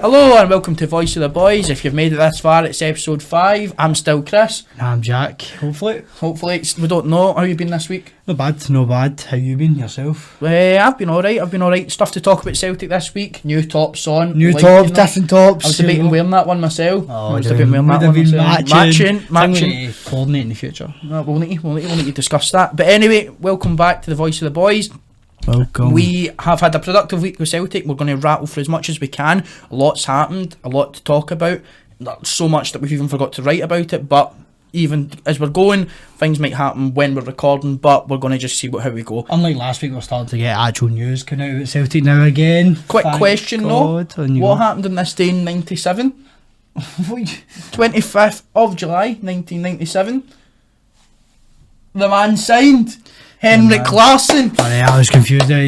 Hello and welcome to Voice of the Boys. If you've made it this far, it's episode 5. I'm still Chris. I'm Jack. Hopefully We don't know. How you been this week? Not bad. How you been yourself? I've been alright. Stuff to talk about Celtic this week. New tops on. Different tops. I was debating wearing that one myself. I was debating wearing that one. Matching. Coordinate in the future. No, we'll need to discuss that. But anyway, welcome back to the Voice of the Boys. Welcome. We have had a productive week with Celtic. We're going to rattle through as much as we can. A lot's happened, a lot to talk about. Not so much that we've even forgot to write about it, but even as we're going, things might happen when we're recording, but we're going to just see how we go. Unlike last week, we're starting to get actual news coming out at Celtic now again. Quick question though, what happened on this day in 97? 25th of July 1997. The man signed. Henrik Larsson. I was confused there.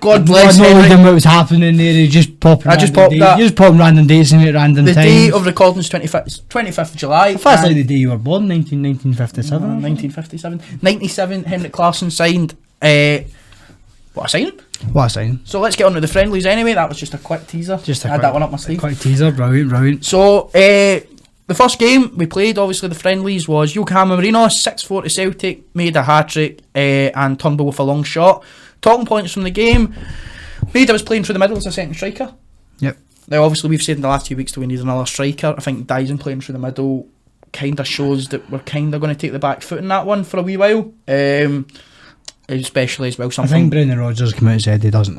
God bless him. I what was happening there. He just popped random dates in at random times. The day of recording is 25th of July. That's like the day you were born, 1957. 1957. 97, Henrik Larsson signed. What a signing. So let's get on to the friendlies anyway. That was just a quick teaser. I had that one up my sleeve. Quick teaser, brilliant. So, the first game we played, obviously the friendlies, was Yokohama Marinos, 6-4 to Celtic, made a hat-trick and Turnbull with a long shot. Talking points from the game, Maida was playing through the middle as a second striker. Yep. Now obviously we've said in the last 2 weeks that we need another striker. I think Dyson playing through the middle kind of shows that we're kind of going to take the back foot in that one for a wee while. Especially as well something... I think Brendan Rodgers came out and said he doesn't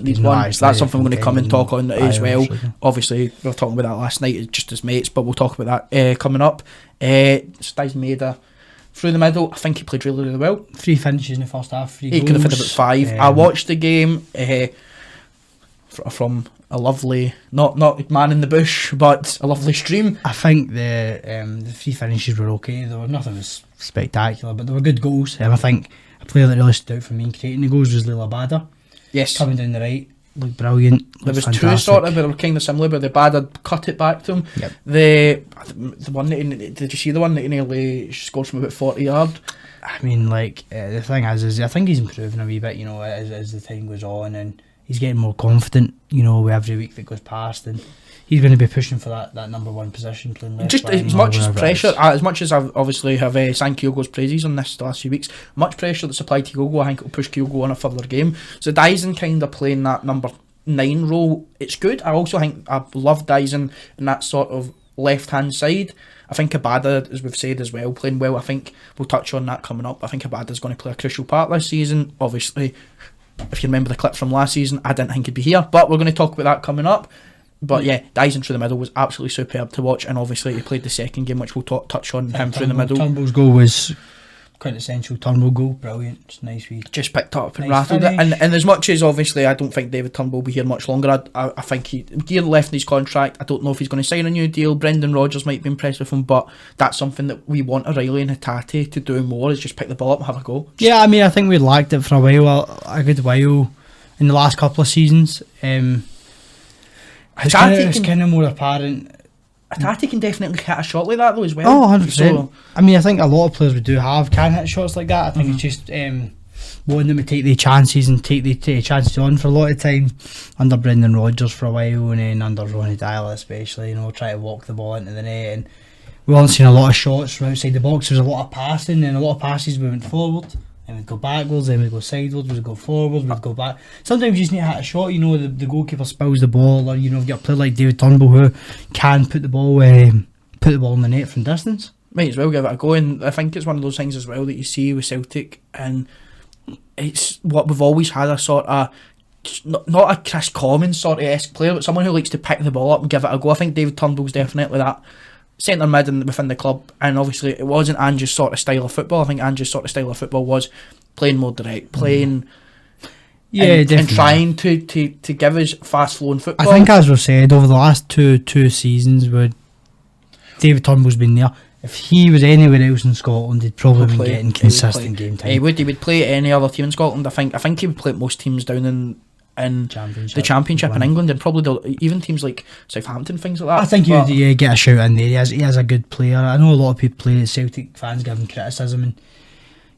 need one. That's something we're going to come and talk on as well. Obviously we were talking about that last night just as mates, but we'll talk about that coming up. Dyson Maida through the middle, I think he played really well. 3 finishes in the first half, 3 he goals. Could have had about 5. I watched the game from a lovely, not man in the bush, but a lovely stream. I think the 3 finishes were okay. Nothing was spectacular, but they were good goals. I think a player that really stood out for me in creating the goals was Abada. Yes. Coming down the right, looked brilliant. There was fantastic. 2 sort of, but they were kind of similar, but the Abada cut it back to him. Yep. The one that did you see the one that he nearly scored from about 40 yards? I mean, the thing is I think he's improving a wee bit, as the time goes on, and he's getting more confident, with every week that goes past, and he's going to be pushing for that number 1 position, playing left. Just as much as pressure, as much as I've obviously have sang Kyogo's praises on this the last few weeks, much pressure that's applied to Kyogo, I think it'll push Kyogo on a further game. So Dyson kind of playing that number 9 role, it's good. I also think I love Dyson in that sort of left hand side. I think Abada, as we've said as well, playing well. I think we'll touch on that coming up. I think Abada's going to play a crucial part this season. Obviously, if you remember the clip from last season, I didn't think he'd be here, but we're going to talk about that coming up. But yeah, Dyson through the middle was absolutely superb to watch, and obviously he played the second game, which we'll touch on him through the middle. Turnbull's goal was quintessential Turnbull goal, brilliant, just nice. Just picked up and rattled it, and as much as obviously I don't think David Turnbull will be here much longer, I think he left in his contract. I don't know if he's going to sign a new deal. Brendan Rodgers might be impressed with him, but that's something that we want O'Reilly and Hatate to do more, is just pick the ball up and have a go. Yeah, I mean, I think we lacked it for a good while in the last couple of seasons. It's kind of more apparent. Hatate can definitely hit a shot like that though as well. Oh, 100%. So, I mean, I think a lot of players we do can hit shots like that. I think it's just wanting them to take the chances and take the chances on for a lot of time. Under Brendan Rodgers for a while, and then under Ronnie Dyla especially, try to walk the ball into the net, and we weren't seeing a lot of shots from outside the box. There was a lot of passing, and a lot of passes we went forward, and we'd go backwards, then we'd go sideways, we'd go forwards, we'd go back. Sometimes you just need to hit a shot, the goalkeeper spills the ball, or you've got a player like David Turnbull who can put the ball in the net from distance. Might as well give it a go, and I think it's one of those things as well that you see with Celtic, and it's what we've always had, a sort of not a Chris Commons sort of esque player, but someone who likes to pick the ball up and give it a go. I think David Turnbull's definitely that centre mid within the club, and obviously it wasn't Ange's sort of style of football. I think Ange's sort of style of football was playing more direct, playing and trying to give us fast flowing football. I think, as we've said, over the last two seasons where David Turnbull's been there, if he was anywhere else in Scotland, he'd probably been getting consistent game time. He would play any other team in Scotland. I think he would play at most teams down in the Championship in England, and probably even teams like Southampton, things like that. I think he would get a shout in there. He has a good player. I know a lot of people, Celtic fans, give him criticism, and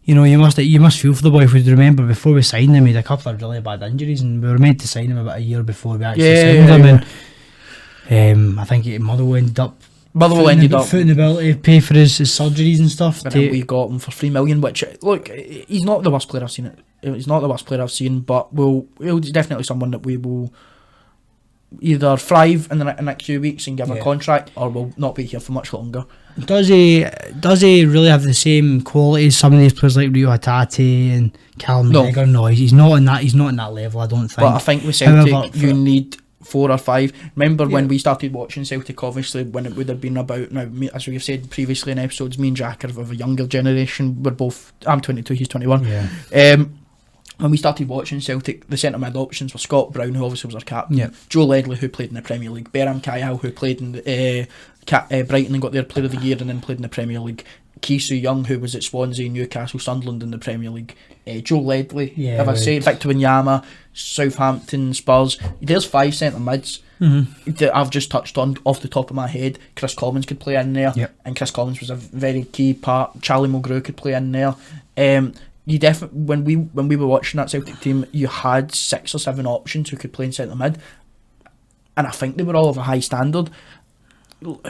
you must feel for the boy. If we remember, before we signed him, he had a couple of really bad injuries, and we were meant to sign him about a year before we actually signed him. And I think Motherwell ended up footing the bill to pay for his surgeries and stuff. And then we got him for $3 million, which, look, he's not the worst player I've seen. He's not the worst player I've seen, but he's definitely someone that we will either thrive in the next few weeks and give a contract, or will not be here for much longer. Does he really have the same quality as some of these players like Rio Hatate and Callum McGregor? No, he's not in that level, I don't think. But I think with Celtic, you need 4 or 5. Remember when we started watching Celtic, obviously, when it would have been about, now, as we've said previously in episodes, me and Jack are of a younger generation. I'm 22, he's 21. When we started watching Celtic, the centre mid options were Scott Brown, who obviously was our captain, Joe Ledley, who played in the Premier League, Beram Kayal, who played in Brighton and got their Player of the Year and then played in the Premier League, Kisu Young, who was at Swansea, Newcastle, Sunderland in the Premier League, Joe Ledley, Victor Wanyama, Southampton, Spurs. There's 5 centre mids that I've just touched on off the top of my head. Chris Commons could play in there, and Chris Commons was a very key part. Charlie Mulgrew could play in there. You definitely, when we were watching that Celtic team, you had 6 or 7 options who could play in centre mid, and I think they were all of a high standard.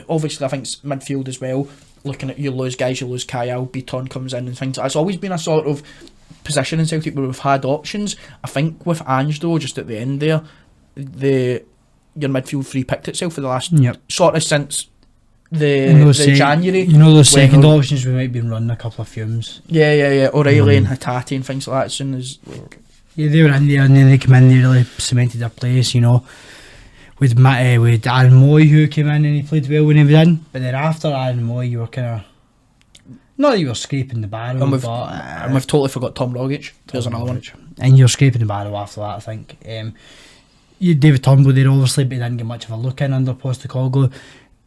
Obviously, I think it's midfield as well. Looking at, you lose guys, you lose Kyle, Beaton comes in and things. It's always been a sort of position in Celtic where we've had options. I think with Ange though, just at the end there, your midfield three picked itself for the last sort of since the January. You know, those second options we might be running a couple of fumes. Yeah. O'Reilly and Hatate and things like that. As soon as they were in there, and then they came in, they really cemented their place. You know, with Aaron Moy, who came in and he played well when he was in. But then after Aaron Moy, you were kind of, not that you were scraping the barrel, and we've totally forgot Tom Rogic. There's another one, and you're scraping the barrel after that. I think David Turnbull there, obviously, but he didn't get much of a look in under Postecoglou.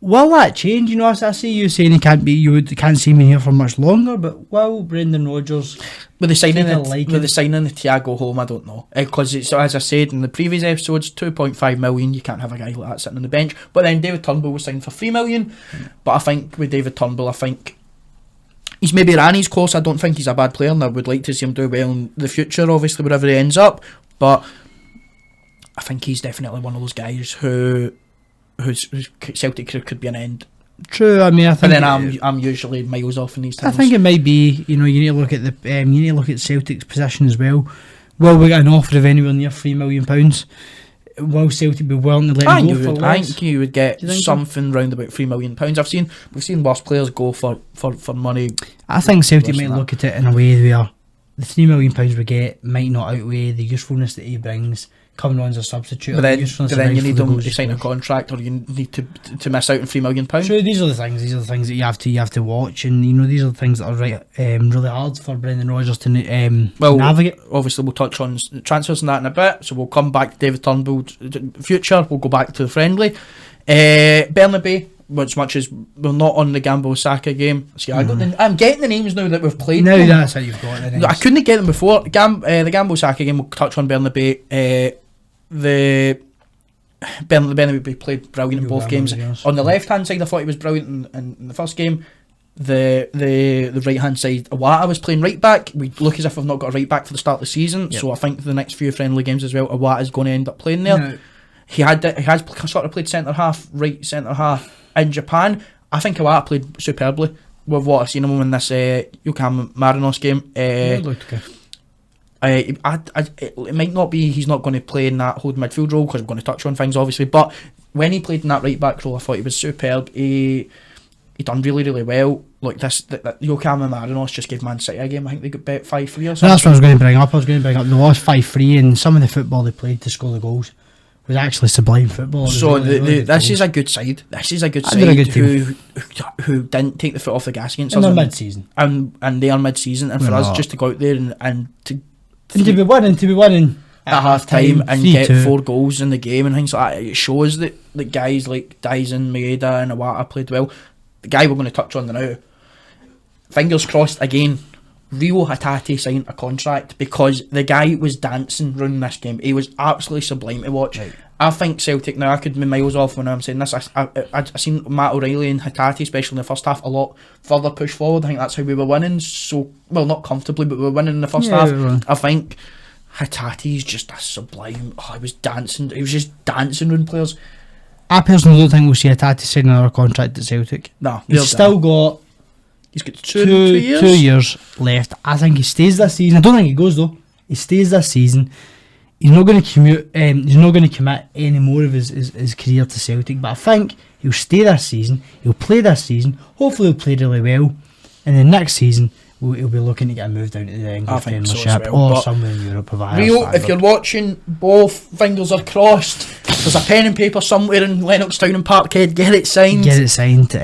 Will that change? You know, I see you saying you can't see him in here for much longer, but will Brendan Rodgers with the signing of Thiago home? I don't know, because it's, as I said in the previous episodes, 2.5 million. You can't have a guy like that sitting on the bench. But then David Turnbull was signed for 3 million. But I think with David Turnbull, I think he's maybe ran his course. I don't think he's a bad player, and I would like to see him do well in the future, obviously, wherever he ends up. But I think he's definitely one of those guys whose Celtic career could be an end. True, I mean, I think. But then I'm usually miles off in these times. I think it might be. You know, you need to look at Celtic's position as well. Will we get an offer of anywhere near £3 million? Will Celtic be willing to let him go for less? I think you would get something round about £3 million. We've seen worse players go for money. I think Celtic might look at it in a way where the £3 million we get might not outweigh the usefulness that he brings coming on as a substitute. But then you need him to sign a contract, or you need to miss out on £3 million. Sure, these are the things that you have to watch, and you know, these are the things that are really hard for Brendan Rodgers to navigate. Obviously we'll touch on transfers and that in a bit, so we'll come back to David Turnbull future. We'll go back to the friendly. Bernabei, as much as we're not on the Gambo Saka game. See, I'm getting the names now that we've played. Now that's how you've got the names. I couldn't get them before. The Gambo Saka game, we'll touch on Bernabei. The Bernabei played brilliant in both games. On the left hand side, I thought he was brilliant in the first game. The right hand side, Awata was playing right back. We look as if we've not got a right back for the start of the season. So I think the next few friendly games as well, Awata is going to end up playing there. No. He has sort of played centre half in Japan. I think Awata played superbly with what I've seen him in this Yokohama Marinos game. It looked good. It might not be he's not going to play in that holding midfield role, because we're going to touch on things obviously, but when he played in that right back role, I thought he was superb. He done really, really well. Like this, Yokohama Marinos just gave Man City a game. I think they got bet 5-3 or something. That's what I was going to bring up. They lost 5-3, and some of the football they played to score the goals was actually sublime football. So this is a good side. This is a good side who didn't take the foot off the gas against us. And they're mid-season. And they are mid-season, and for us just to go out there and to be winning at half time and get 4 goals in the game and things like that, it shows that the guys like Dyson, Maeda and Awata played well. The guy we're going to touch on now, fingers crossed again, Rio Hatate signed a contract, because the guy was dancing running this game. He was absolutely sublime to watch. Right. I think Celtic, now I could be miles off when I'm saying this, I seen Matt O'Reilly and Hatate, especially in the first half, a lot further push forward. I think that's how we were winning, so, well, not comfortably, but we were winning in the first half. I think Hatate's just a sublime, he was just dancing around players. I personally don't think we'll see Hatate sign another contract at Celtic. No, He's still got he's got two years. 2 years left. I think he stays this season. I don't think he goes though. He stays this season. He's not going to commute. He's not going to commit any more of his career to Celtic. But I think he'll stay this season. He'll play this season. Hopefully, he'll play really well. And then next season, he'll be looking to get a move down to the English Premiership or somewhere in Europe. Rio, if you're watching, both fingers are crossed. There's a pen and paper somewhere in Lennoxtown and Parkhead. Get it signed. Get it signed.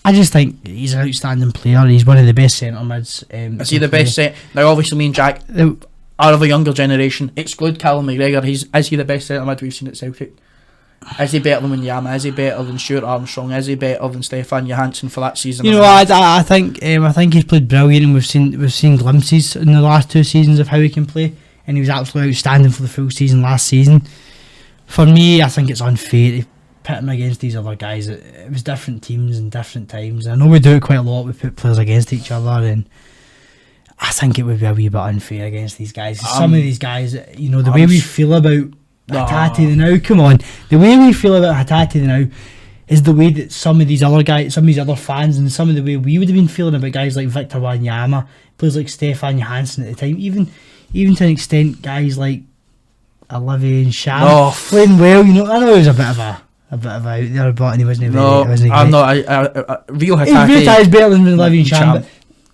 I just think he's an outstanding player. He's one of the best centre mids. Is he the best centre? Now, obviously, me and Jack are of a younger generation. Exclude Callum McGregor. Is he the best centre mid we've seen at Celtic? Is he better than Wanyama? Is he better than Stuart Armstrong? Is he better than Stefan Johansson for that season? You know, I think he's played brilliant, and we've seen glimpses in the last 2 seasons of how he can play, and he was absolutely outstanding for the full season last season. For me, I think it's unfair to pit him against these other guys. It was different teams and different times. I know we do it quite a lot. We put players against each other, and I think it would be a wee bit unfair against these guys. Some of these guys, you know, the way we feel about Hatate now, come on, the way we feel about Hatate now is the way that some of these other guys, some of these other fans, and some of the way we would have been feeling about guys like Victor Wanyama, players like Stefan Johansson at the time, even to an extent, guys like Olivier and Sham playing well. You know, I know he was a bit of a out there, but he wasn't very. I'm not. Rio Hatate. Rio Hatate is better than Olivier and Sham. But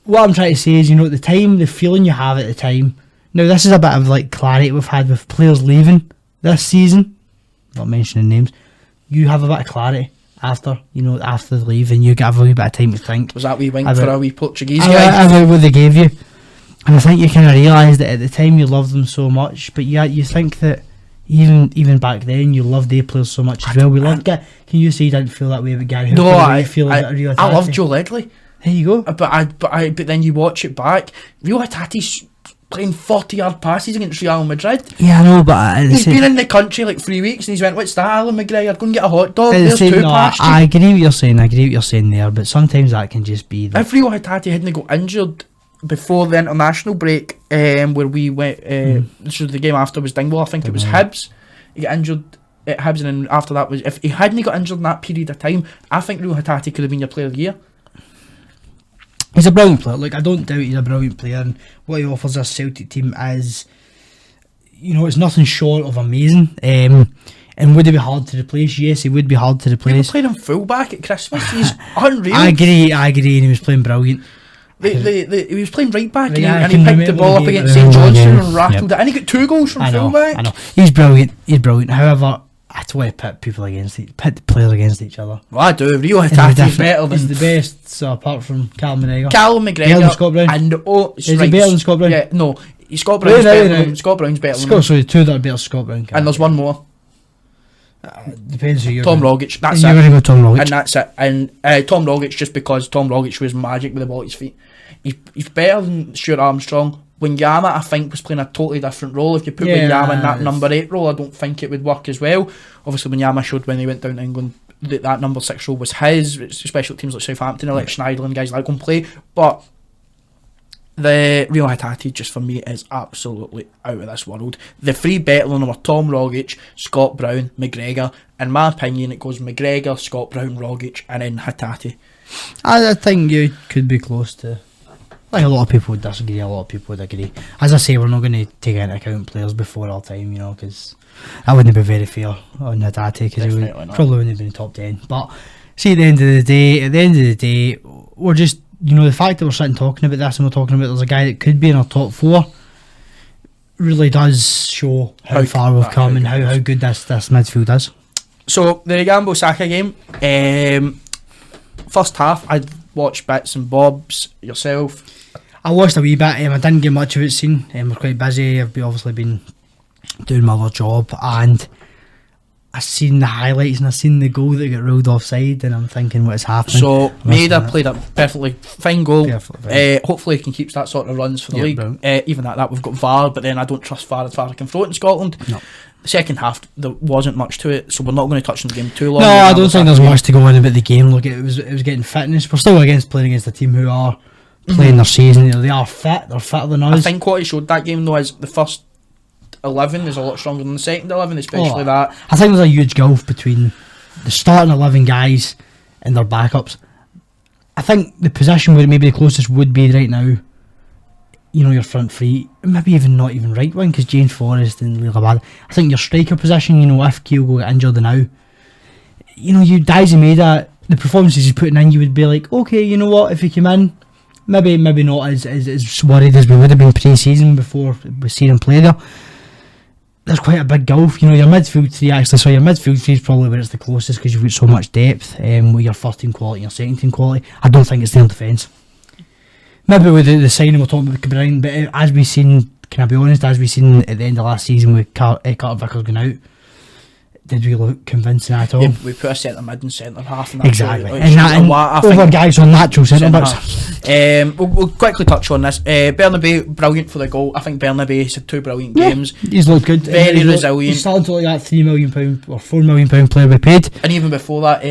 what I'm trying to say is, you know, at the time, the feeling you have at the time. Now, this is a bit of like clarity we've had with players leaving this season. Not mentioning names. You have a bit of clarity after they leave, and you have a wee bit of time to think. Was that wee wink for a wee Portuguese guy? About what they gave you, and I think you kind of realise that at the time you loved them so much, but you think that even back then you loved their players so much as well. We loved. Can you say you didn't feel that way about Gary? No, I love Joe Ledley. There you go. But then you watch it back. Rio Hatate's playing 40-yard passes against Real Madrid. Yeah, I know, but he's been in the country like 3 weeks, and he's went, "What's that, Alan McGregor? Go and get a hot dog." There's two past you. I agree what you're saying there, but sometimes that can just be. If Rio Hatate hadn't got injured before the international break, where we went, so the game after was Dingwall, I think it was Hibs. He got injured at Hibs, and then after that was, if he hadn't got injured in that period of time, I think Rio Hatate could have been your player of the year. He's a brilliant player. Like, I don't doubt he's a brilliant player, and what he offers this Celtic team is, you know, it's nothing short of amazing. And would it be hard to replace? Yes, he would be hard to replace. He played him full back at Christmas. He's unreal. I agree, and he was playing brilliant. He was playing right back, and he picked the ball up against St Johnstone and rattled it, and he got 2 goals from full back. I know. He's brilliant. However, I don't want to pit the players against each other. Well, I do. Rio Hatate is better than... He's the best, so apart from Callum McGregor. Better than Scott Brown. And, is he better than Scott Brown? Yeah, no. Scott Brown's better than him. Scott Brown's better than him. So the 2 that are better than Scott Brown. And there's one more. Depends who you're Tom Rogic. That's it. You're going to go Tom Rogic. And that's it. And Tom Rogic, just because Tom Rogic was magic with the ball at his feet. He's better than Stuart Armstrong. Wanyama, I think, was playing a totally different role. If you put Wanyama in that number 8 role, I don't think it would work as well. Obviously, Wanyama showed when he went down to England that number 6 role was his, especially teams like Southampton, like Schneiderlin and guys like him play. But the Rio Hatate, just for me, is absolutely out of this world. The 3 better than him are Tom Rogic, Scott Brown, McGregor. In my opinion, it goes McGregor, Scott Brown, Rogic, and then Hatate. I think you could be close to... Like, a lot of people would disagree, a lot of people would agree. As I say, we're not going to take into account players before our time, you know, because that wouldn't be very fair on Hatate, because he would probably wouldn't have been top 10. But, see, at the end of the day, we're just, you know, the fact that we're sitting talking about this and we're talking about there's a guy that could be in our top 4 really does show how far we've come and how good this midfield is. So, the Gambo Saka game, first half, I watched bits and bobs. Yourself? I watched a wee bit. I didn't get much of it seen. We're quite busy. I've obviously been doing my other job, and I seen the highlights and I seen the goal that got ruled offside, and I'm thinking what is happening. So Maida played a perfectly fine goal. Hopefully he can keep that sort of runs for the league. Even that we've got VAR, but then I don't trust VAR as far as I can throw it in Scotland. No. The second half, there wasn't much to it, so we're not going to touch on the game too long. No, I don't think there's much to go on about the game. Look, it was getting fitness. We're still playing against a team who are playing their season. You know, they are fit. They're fitter than us. I think what he showed that game though is the first 11 is a lot stronger than the second 11, especially that. I think there's a huge gulf between the starting 11 guys and their backups. I think the position where maybe the closest would be right now, you know, your front three, maybe even not even right wing, because James Forrest and Leo Abada. I think your striker position, you know, if Kyogo got injured now, you know, you Daisy Maida, the performances he's putting in, you would be like, okay, you know what, if he came in, maybe not as worried as we would have been pre-season before we see him play there. There's quite a big gulf, you know, your midfield three actually, so your midfield three is probably where it's the closest because you've got so much depth with your first team quality and your second team quality. I don't think it's their defence. Maybe with the signing we're talking about Cabrini, but as we've seen, can I be honest, as we've seen at the end of last season with Carter Vickers going out, did we look convincing at all? Yeah, we put a centre mid and centre half. And exactly. Over guys on natural centre backs. We'll quickly touch on this. Bernabeu, brilliant for the goal. I think Bernabeu had 2 brilliant games. He's looked good. Very resilient. He's starting to look like that £3 million or £4 million player we paid. And even before that,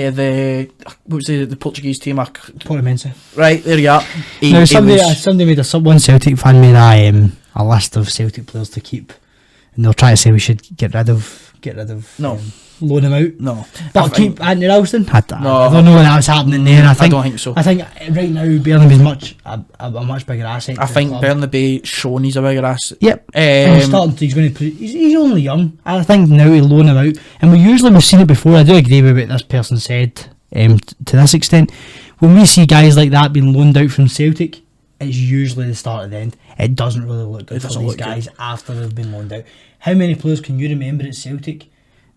what was the Portuguese team? Portimonense. Right, there you are. Somebody made one Celtic fan made a list of Celtic players to keep, and they'll try to say we should get rid of. No. Loan him out. No. But I'll keep Anthony Ralston. I don't know what that's happening there. I don't think so. I think right now Bernabeu's a much bigger asset. I think Bernabeu's shown he's a bigger asset. Yep. He's going to he's only young. I think now we loan him out, and we've seen it before. I do agree with what this person said to this extent. When we see guys like that being loaned out from Celtic, it's usually the start of the end. It doesn't really look good for these guys after they've been loaned out. How many players can you remember at Celtic?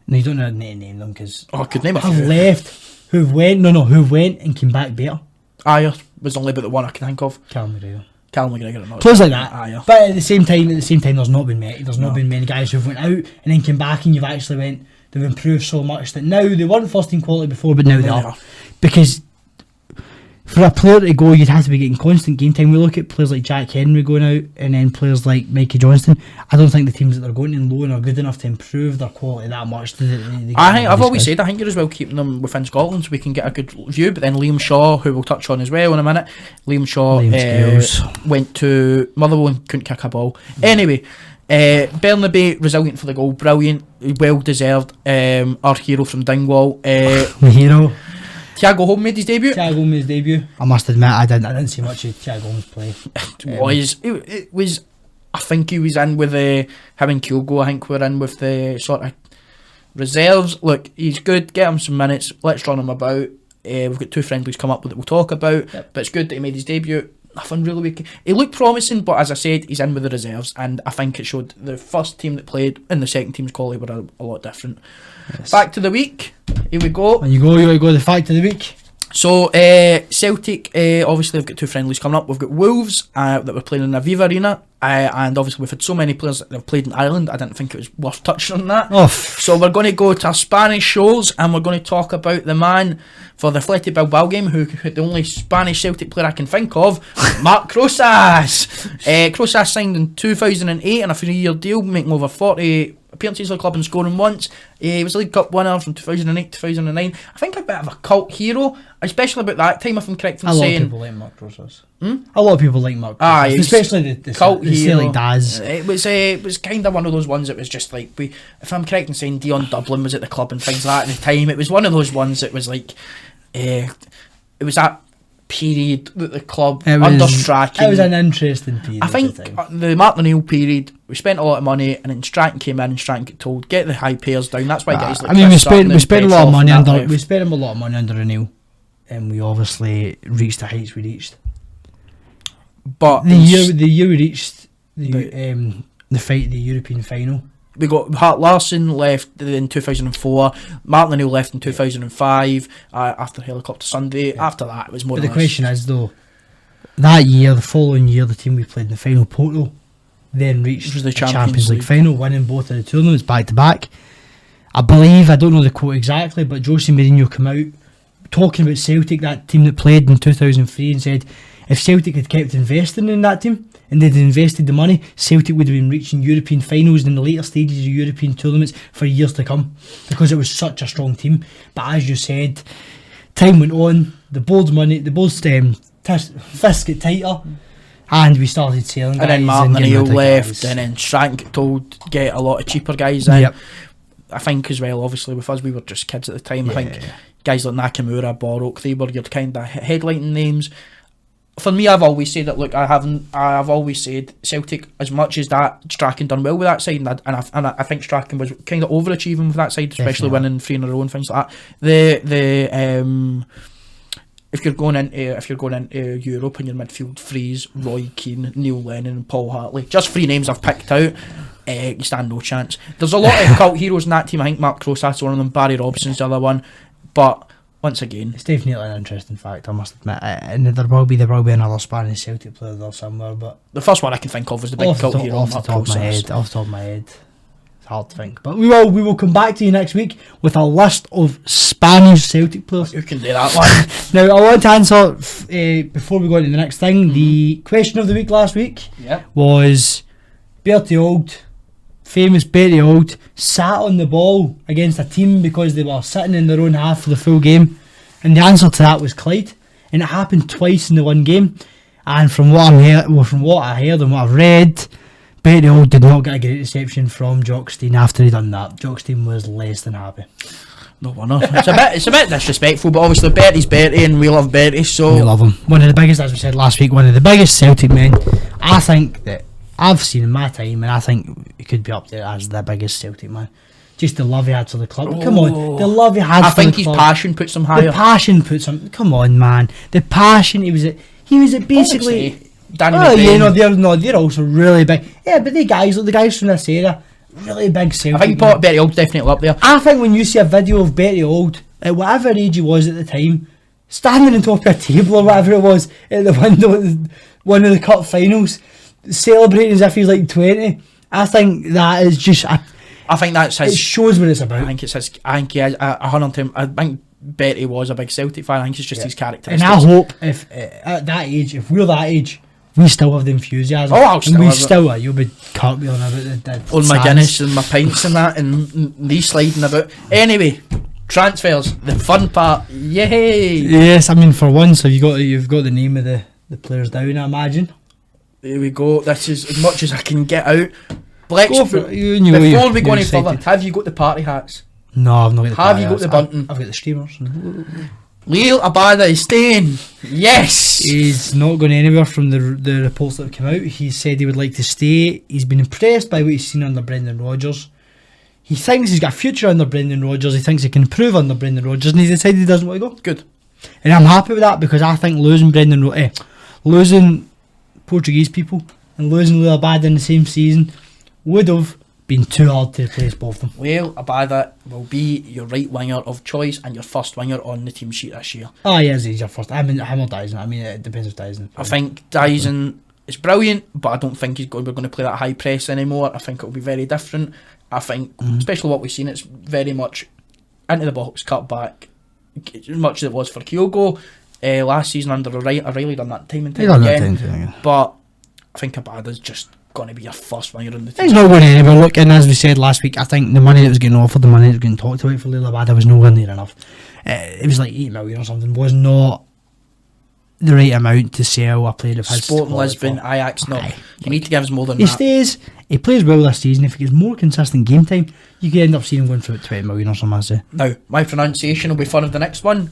No, you don't need to name them because I could name a have few. Left, who went and came back better. Ayer was only about the one I can think of. Callum McGregor. Players like that. Ayer. But at the same time, there's not been many. There's not been many guys who've went out and then came back and you've actually went. They've improved so much that now they weren't first team quality before, but now they are. Because for a player to go, you'd have to be getting constant game time. We look at players like Jack Henry going out and then players like Mikey Johnston. I don't think the teams that they're going in loan are good enough to improve their quality that much. I've always said I think you're as well keeping them within Scotland so we can get a good view. But then Liam Shaw, who we'll touch on as well in a minute, went to Motherwell and couldn't kick a ball. Anyway, Bernabeu, resilient for the goal, brilliant, well deserved. Our hero from Dingwall. My hero. Thiago Holm made his debut. I must admit, I didn't see much of Thiago Holm's play. It was. I think he was in with him and Kyogo. I think we're in with the sort of reserves. Look, he's good. Get him some minutes. Let's run him about. We've got 2 friendlies come up that we'll talk about. Yep. But it's good that he made his debut. Nothing really weak. He looked promising, but as I said, he's in with the reserves, and I think it showed the first team that played and the second team's quality were a lot different. Yes. Fact to the week. Here we go. And you want to go the fact of the week. So Celtic, obviously we've got 2 friendlies coming up. We've got Wolves that we're playing in the Aviva Arena, and obviously we've had so many players that have played in Ireland. I didn't think it was worth touching on that. So we're going to go to our Spanish shows, and we're going to talk about the man for the Athletic Bilbao game, who the only Spanish Celtic player I can think of, Marc Rosas. Rosas signed in 2008 on a 3-year deal, making over 40 appearances for the club and scoring once. He was a League Cup winner from 2008-2009. I think a bit of a cult hero, especially about that time, if I'm correct in saying. A lot of people like Marc Rosas. A lot of people like Marc Rosas, especially the cult hero. Like Daz. It was kind of one of those ones that was just like, if I'm correct in saying Dion Dublin was at the club and things like that at the time. It was one of those ones that was like, it was that period that the club under Strachan. It was an interesting period. I think the Martin O'Neill period, we spent a lot of money, and then Strachan came in and Strachan got told, get the high payers down. That's why guys like we spent a lot of money under O'Neill, and we obviously reached the heights we reached. But the year we reached the European final, we got Hart Larson left in 2004, Martin O'Neill left in 2005 after Helicopter Sunday. After that, it was more. But the question is though, that year, the following year, the team we played in the final, Porto, then reached the Champions League final, winning both of the tournaments back to back. I believe, I don't know the quote exactly, but Jose Mourinho came out talking about Celtic, that team that played in 2003, and said if Celtic had kept investing in that team and they'd invested the money, Celtic would have been reaching European finals in the later stages of European tournaments for years to come, because it was such a strong team. But as you said, time went on, the board's fists get tighter, And we started selling guys. And then Martin getting O'Neill rid of left, guys. and then Stratton got told get a lot of cheaper guys in. Yep. I think as well, obviously with us, we were just kids at the time. I think Yeah. guys like Nakamura, Borok, they were your kind of headlining names. For me, I've always said that. Look, I've always said Celtic, as much as that Strachan done well with that side, and I think Strachan was kind of overachieving with that side, especially Definitely. winning 3 in a row and things like that. If you're going into Europe and your midfield threes, Roy Keane, Neil Lennon, and Paul Hartley, just 3 names I've picked out. You stand no chance. There's a lot of cult heroes in that team. I think Mark Crosat's one of them. Barry Robson's the other one. But once again, It's definitely an interesting fact, I must admit. And there will be another Spanish Celtic player there somewhere, but the first one I can think of is the big cult hero. off the Mark top of my Crosas. head. Off the top of my head. It's hard to think. But we will come back to you next week with a list of Spanish Celtic players. Who can do that one? Now, I want to answer, before we go into the next thing, the question of the week last week Yeah. was Bertie Auld, famous Bertie Auld, sat on the ball against a team because they were sitting in their own half for the full game. And the answer to that was Clyde. And it happened twice in the one game. And from what I heard and what I've read, Bertie Auld did not get a great reception from Jockstein after he done that. Jockstein was less than happy. No wonder. It's a bit disrespectful, but obviously Bertie's Bertie and we love Bertie, so We love him. One of the biggest, as we said last week, one of the biggest Celtic men I think that I've seen in my time, and I think he could be up there as the biggest Celtic man. Just the love he had for the club. Come on, the love he had I for the think his club. passion puts him higher. The passion puts him. Come on, man. The passion. He was at basically. Danny Oh, McBain. you know, they're also really big. Yeah, but the guys from this area, really big Celtic. I think man. Bertie Auld definitely up there. I think when you see a video of Bertie Auld, at whatever age he was at the time, standing on top of a table or whatever it was at the window at one of the cup finals, celebrating as if he's like 20, I think that is just. I think that's It his. shows what it's about. I think it's his. I think he has a hundred him. I think Bertie was a big Celtic fan. I think it's just his character. And I hope if at that age, if we're that age, we still have the enthusiasm. Oh, I'll still and we have it. still are. You'll be cartwheeling about the on my sands. Guinness and my pints and that, and these sliding about. Anyway, transfers, the fun part. Yay! Yes, I mean for once, you've got the name of the players down, I imagine. There we go. This is as much as I can get out. Blex, Go for it. before we go you're any further, excited. have you got the party hats? No, I've not got the Have you got party the hats. bunting? I've got the streamers. Leo Abada is staying. Yes. He's not going anywhere from the reports that have come out. He said he would like to stay. He's been impressed by what he's seen under Brendan Rodgers. He thinks he's got a future under Brendan Rodgers. He thinks he can improve under Brendan Rodgers, and he's decided he doesn't want to go. Good. And I'm happy with that because I think losing Portuguese people and losing Leo Abada in the same season would have been too hard to replace both of them. Leo Abada will be your right winger of choice and your first winger on the team sheet this year. Oh, yeah, he's your first. I mean, him or Dyson. I mean, it depends if Dyson. I think Dyson is brilliant, but I don't think we're going to play that high press anymore. I think it'll be very different. I think, especially what we've seen, it's very much into the box, cut back, as much as it was for Kyogo last season under O'Reilly done that time and time again. But I think Abada's just going to be your first winger on the team. He's not going anywhere. Look, and as we said last week, I think the money that was getting offered, the money that was getting talked about for Leo Abada was nowhere near enough. It was like 8 million or something. Was not the right amount to sell a player of his Sporting quality Lisbon, for. Ajax, no. Aye. You need to give us more than He that. stays. He plays well this season. If he gets more consistent game time, you could end up seeing him going for about 20 million or something. I say. Now, my pronunciation will be fun of the next one.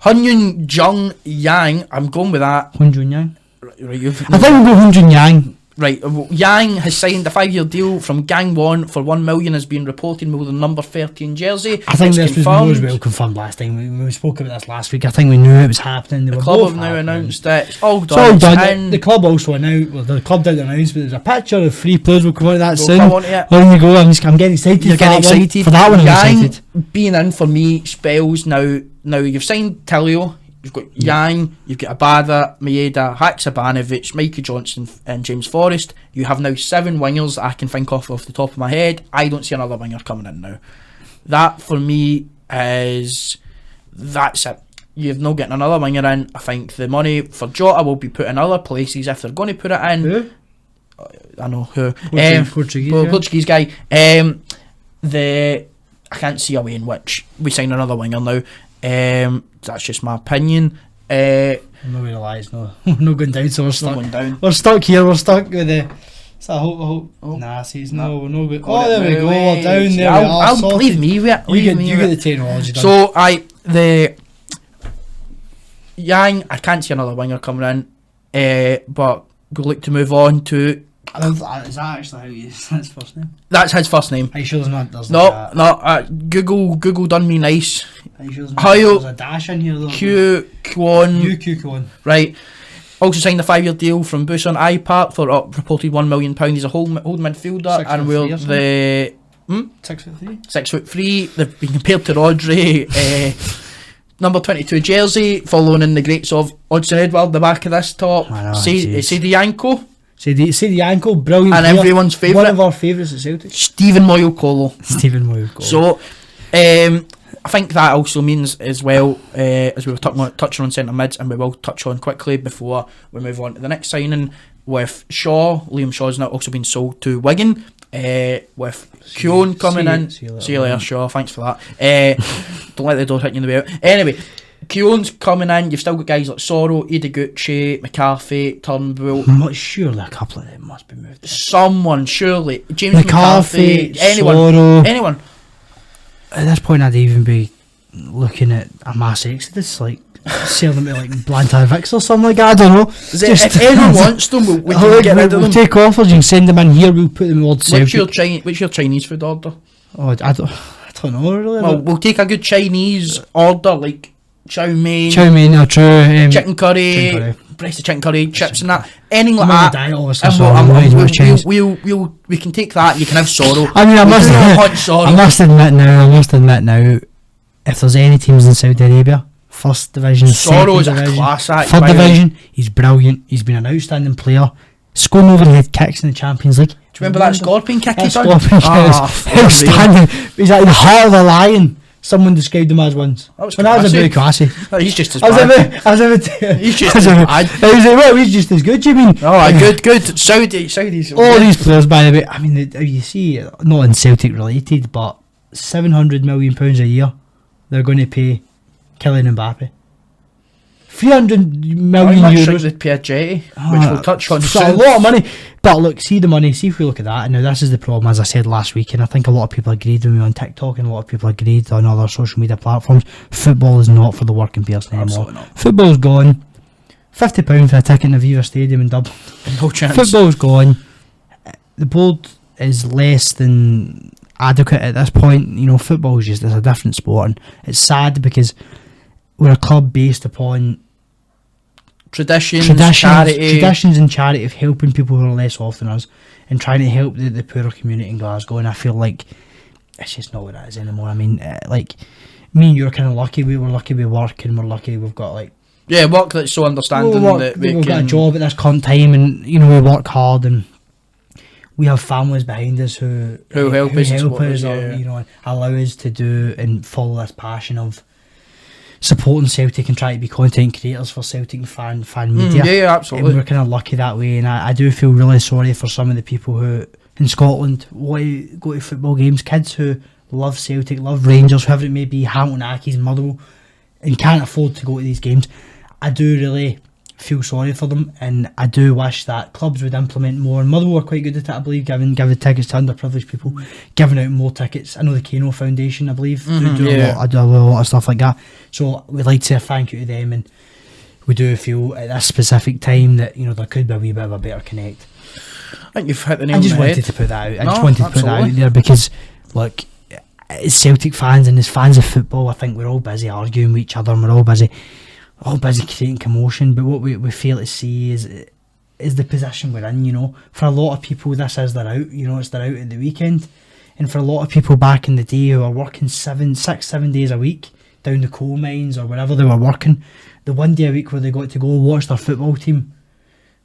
Hunyun Jung Yang. I'm going with that. Hun Jun Yang. Right, you've, I think we'll go Hun Jun Yang. Right, Yang has signed a 5-year deal from Gangwon for 1 million, has been reported with the number 13 jersey. I think It's this was confirmed. more as well confirmed last time. We spoke about this last week. I think we knew it was happening. They The were club both have now happening. announced it. It's all It's done. all done. And The club also announced. Well, the club didn't announce, but there's a picture of 3 players will come out of that we'll soon. come on to it. There you go. I'm getting excited. You're for getting that one. excited For that one. I'm Yang excited. being in for me spells now you've signed Tilio, you've got Yang, you've got Abada, Maeda, Haksabanovic, Mikey Johnson and James Forrest. You have now 7 wingers that I can think of the top of my head. I don't see another winger coming in now. That for me that's it. You're not getting another winger in. I think the money for Jota will be put in other places if they're going to put it in. Who? I know who. Portuguese. Well, guy. Portuguese guy. I can't see a way in which we sign another winger now. That's just my opinion. I'm not going to lie, it's no, no going down, so we're Not stuck. going down. We're stuck here, we're stuck with the... So I hope. Nah, see, it's no, we're not good. Oh, there we go, we're down there. I'll sorted. leave me with it. You get the technology done. So, the Yang, I can't see another winger coming in, but we'll look to move on to... Is that actually how you say his first name? That's his first name. Are you sure there's not... Google done me nice. Are you sure How there's a dash in here though? Kwon. Right. Also signed a 5-year deal from Busan iPark for reported £1 million. He's a holding midfielder, and we're the 6'3". 6'3". They've been compared to Rodri. Number 22 jersey, following in the greats of Odson Edward, the back of this top. Sedianko. Sedianko, brilliant and player. Everyone's favourite. One of our favourites at Celtic. Stephen Moyokolo. So, I think that also means as well, as we were touching on centre mids, and we will touch on quickly before we move on to the next signing, with Shaw. Liam Shaw's now also been sold to Wigan, with Keown coming in. See you later, Shaw, thanks for that. Don't let the door hit you in the way out. Anyway, Keown's coming in. You've still got guys like Soro, Ideguchi, McCarthy, Turnbull. Surely a couple of them must be moved. Someone, surely. James McCarthy, anyone. Soro. Anyone. At this point, I'd even be looking at a mass exodus, like sell them to like Blantyre Vicks or something like that. I don't know. If anyone wants them, we can get rid of them. Take offers. You can send them in here. We'll put them towards Celtic. What's your Chinese food order? Oh, I don't know really. Well, we'll take a good Chinese order like chow mein, chicken curry, breast of chicken curry, chips and that. Anything like that. Diet, we can take that. You can have Soro. I mean, I must admit now, if there's any teams in Saudi Arabia, first division, Soro's second division, a class act, third division, he's brilliant. He's been an outstanding player. Scoring overhead kicks in the Champions League. Do you remember that scorpion kick he done? Outstanding. He's like the heart of a lion. Someone described him as once. When I was a bit classy. He's just as bad. He's just as bad. I was like, well, he's just as good, you mean? Good. Saudis. All these players, by the way, I mean, you see, not in Celtic related, but £700 million a year they're going to pay Kylian Mbappe. 300 million euros. They'd pay a Jetty, which we'll touch on soon. A lot of money. But look, see the money, see if we look at that. Now, this is the problem, as I said last week, and I think a lot of people agreed with me on TikTok, and a lot of people agreed on other social media platforms. Football is not for the working person anymore. Absolutely not. Football's gone. £50 for a ticket in Aviva Stadium in Dublin. No chance. Football's gone. The board is less than adequate at this point. You know, football is just a different sport, and it's sad because we're a club based upon traditions and charity of helping people who are less off than us and trying to help the poorer community in Glasgow, and I feel like it's just not what it is anymore. I mean, like, me and you're kind of lucky. We were lucky we work, and we're lucky we've got like work that's so understanding that we've got a job at this current time, and you know, we work hard, and we have families behind us who help us or you know, allow us to do and follow this passion of supporting Celtic and try to be content creators for Celtic fan media. Yeah, absolutely. And we're kind of lucky that way, and I do feel really sorry for some of the people who in Scotland want to go to football games, kids who love Celtic, love Rangers, whoever it may be, Hamilton Accies, Motherwell, and can't afford to go to these games. I do really feel sorry for them, and I do wish that clubs would implement more, and Motherwell are quite good at it, I believe, giving tickets to underprivileged people, giving out more tickets. I know the Kano Foundation, I believe, do a lot of stuff like that, so we'd like to say thank you to them, and we do feel at this specific time that, you know, there could be a wee bit of a better connect. I think you've hit the nail on the head. I just wanted to put that out there because, look, as Celtic fans and as fans of football, I think we're all busy arguing with each other, and we're all busy creating commotion, but what we fail to see is the position we're in. You know, for a lot of people this is their out, you know, it's their out at the weekend, and for a lot of people back in the day who are working 7 days a week down the coal mines or wherever they were working, the one day a week where they got to go watch their football team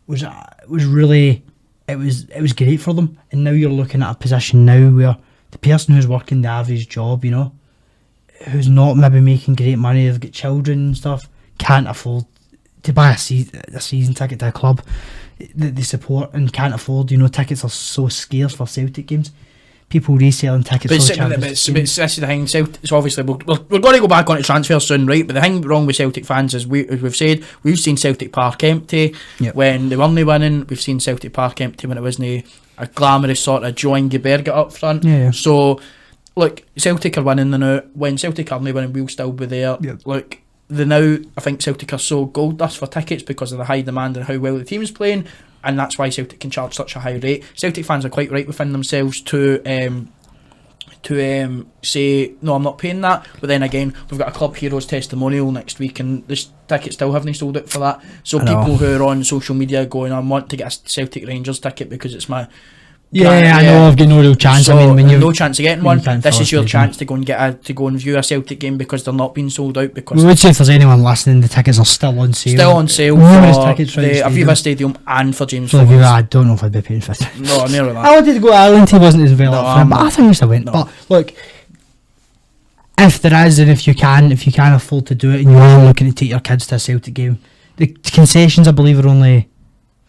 was really, it was great for them. And now you're looking at a position now where the person who's working the average job, you know, who's not maybe making great money, they've got children and stuff, can't afford to buy a season ticket to a club that they support, and can't afford, you know, tickets are so scarce for Celtic games. people reselling tickets But, for the but, Champions but League. this is the thing. Celtic, so obviously we're going to go back on to transfer soon, right? But the thing wrong with Celtic fans is as we've said, we've seen Celtic Park empty when they weren't winning. We've seen Celtic Park empty when it wasn't a glamorous sort of Joan Geberg up front. Yeah. So look, Celtic are winning the now. When Celtic are winning, we'll still be there. Yep. Look, the now I think Celtic are so gold dust for tickets because of the high demand and how well the team's playing, and that's why Celtic can charge such a high rate. Celtic fans are quite right within themselves to say no, I'm not paying that. But then again, we've got a Club Heroes testimonial next week, and the tickets still haven't sold out for that. So people who are on social media going, I want to get a Celtic Rangers ticket because it's my I know I've got no real chance. So, I mean, when you no chance of getting one. This is your it, chance to go and view a Celtic game because they're not being sold out. Because we would say if there's anyone listening, the tickets are still on sale. Still on sale Numerous for tickets for the the Aviva Stadium and for James So Foley. I don't know if I'd be paying for it. No, nearly that. I wanted to go to Ireland. He wasn't as well No, up for it, but I think we still went. No. But look, if there is, and if you can afford to do it, and you are looking to take your kids to a Celtic game, the concessions I believe are only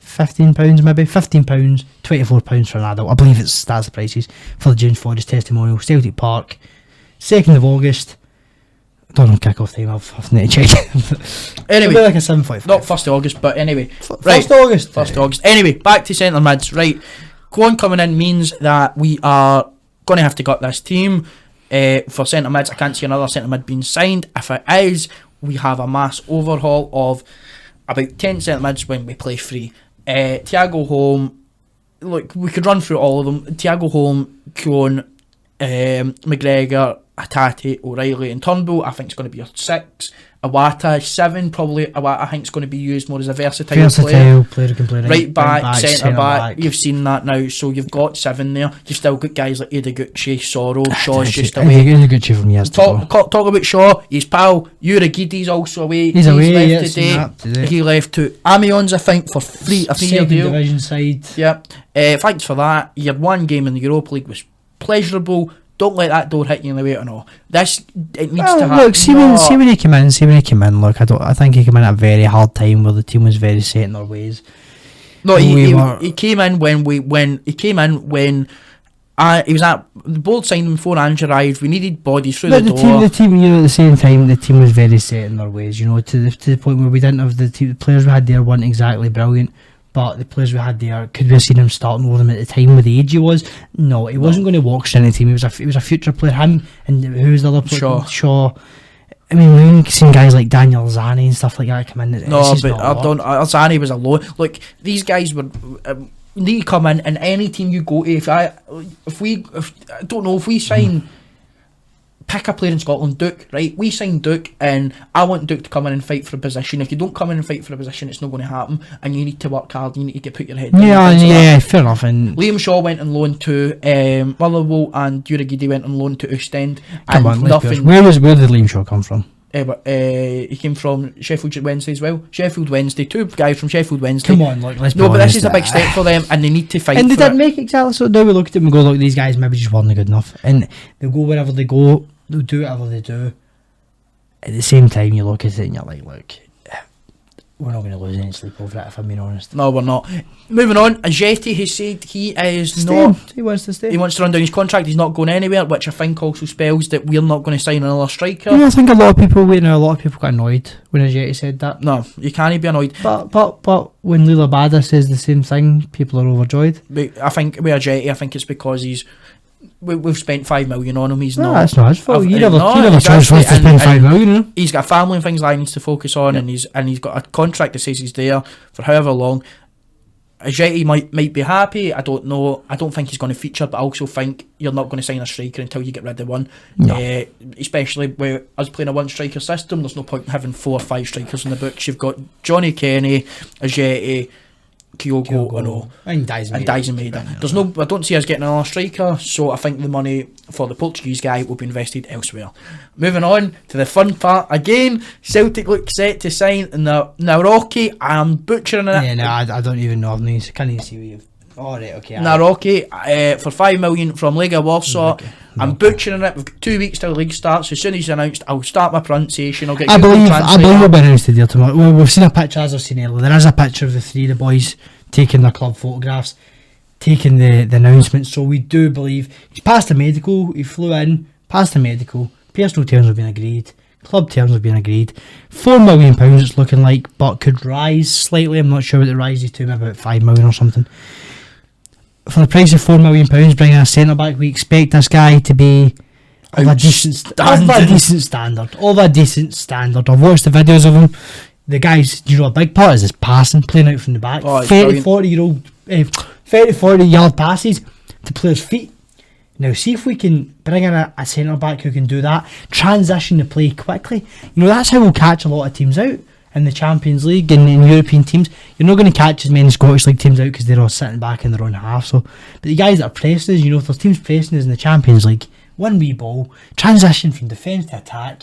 £15, maybe £15, £24 for an adult. I believe that's the prices for the James Forrest testimonial. Celtic Park, 2nd of August. I don't know kick-off time. I've need to check. Anyway, it'll be like a 7:45. not 1st of August, but anyway. Right. 1st August. 1st of August. Anyway, back to centre mids. Right, Kwon coming in means that we are going to have to gut this team for centre mids. I can't see another centre mid being signed. If it is, we have a mass overhaul of about 10 centre mids when we play free. Thiago Holm, look, we could run through all of them. Thiago Holm, Kwon, McGregor, Hatate, O'Reilly and Turnbull I think it's going to be a 6. Awata 7, probably. Awata I think it's going to be used more as a versatile player who can play right back, centre back. You've seen that now, so you've got 7 there. You've still got guys like Ideguchi, Sorrow, Shaw's just away. Ideguchi from yesterday. Talk about Shaw, his pal Uragidi's also away. He's away, left today. He left to Amiens I think for free, a 3-year deal. Division side. Yep. Thanks for that. Your one game in the Europa League was pleasurable. Don't let that door hit you in the way at all. It needs to happen. Look, see when he came in. Look, I think he came in at a very hard time where the team was very set in their ways. No, he came in when he was at the board signed him before Ange arrived. We needed bodies through the door. The team, at the same time, the team was very set in their ways. To the point where we didn't have the players we had there weren't exactly brilliant. But the players we had there, could we have seen him starting over them at the time with the age he was? No, he wasn't going to walk straight into the team. He was a future player. Him and who was the other player? Shaw. I mean, we've seen guys like Daniel Zani and stuff like that come in. No, but Zani was alone. Look, these guys were. Need to come in, and any team you go to. If we sign. Pick a player in Scotland, Duke, right? We signed Duke, and I want Duke to come in and fight for a position. If you don't come in and fight for a position, it's not going to happen, and you need to work hard. You need to put your head down. Yeah, fair enough. And Liam Shaw went on loan to Motherwell, and Uragidi went on loan to Ostend. Come on, nothing. Where did Liam Shaw come from? He came from Sheffield Wednesday as well. Sheffield Wednesday, 2 guys from Sheffield Wednesday. Come on, look, let's be honest. But this is a big step for them, and they need to fight. And they did make exactly so. Now we look at them and go, look, these guys maybe just weren't good enough, and they'll go wherever they go. They'll do whatever they do. At the same time, you look at it and you're like, look, we're not going to lose any sleep over it, if I'm being honest. No, we're not. Moving on, Ajeti has said he is not. He wants to stay. He wants to run down his contract. He's not going anywhere, which I think also spells that we're not going to sign another striker. Yeah, I think a lot of people got annoyed when Ajeti said that. No, you can't be annoyed. But when Lila Abada says the same thing, people are overjoyed. But I think with Ajeti, I think it's because we've spent 5 million on him. He's not. That's not his fault. You never chose for us to spend 5 million on him. He's got a family and things that he needs to focus on, and he's got a contract that says he's there for however long. Ajeti might be happy. I don't know. I don't think he's going to feature, but I also think you're not going to sign a striker until you get rid of one. No. Especially with us playing a one striker system, there's no point in having 4 or 5 strikers in the books. You've got Johnny Kenny, Ajeti, Kyogo and Dyson Maeda. I don't see us getting another striker, so I think the money for the Portuguese guy will be invested elsewhere. Moving on to the fun part again, Celtic look set to sign Nawrocki. I'm butchering it. Yeah, no, I don't even know. I can't even see what you've. Oh, right, okay. Nawrocki for 5 million from Lega Warsaw. Okay. I'm butchering it. We've got 2 weeks till the league starts. As soon as it's announced, I'll start my pronunciation. I believe it'll be announced today or tomorrow. Well, we've seen a picture, as I've seen earlier. There is a picture of the 3 of the boys taking their club photographs. taking the announcement. So we do believe he's passed the medical. He flew in, passed the medical. Personal terms have been agreed. Club terms have been agreed. £4 million it's looking like, but could rise slightly. I'm not sure what it rises to, maybe about 5 million or something. For the price of £4 million, bringing a centre back, we expect this guy to be of a decent standard. I've watched the videos of him. The guy's, a big part is his passing, playing out from the back. 40 yard passes to players' feet. Now, see if we can bring in a centre back who can do that, transition the play quickly. That's how we'll catch a lot of teams out in the Champions League and in European teams. You're not going to catch as many Scottish League teams out because they're all sitting back in their own half. But the guys that are pressing us, if there's teams pressing us in the Champions League, one wee ball, transition from defence to attack,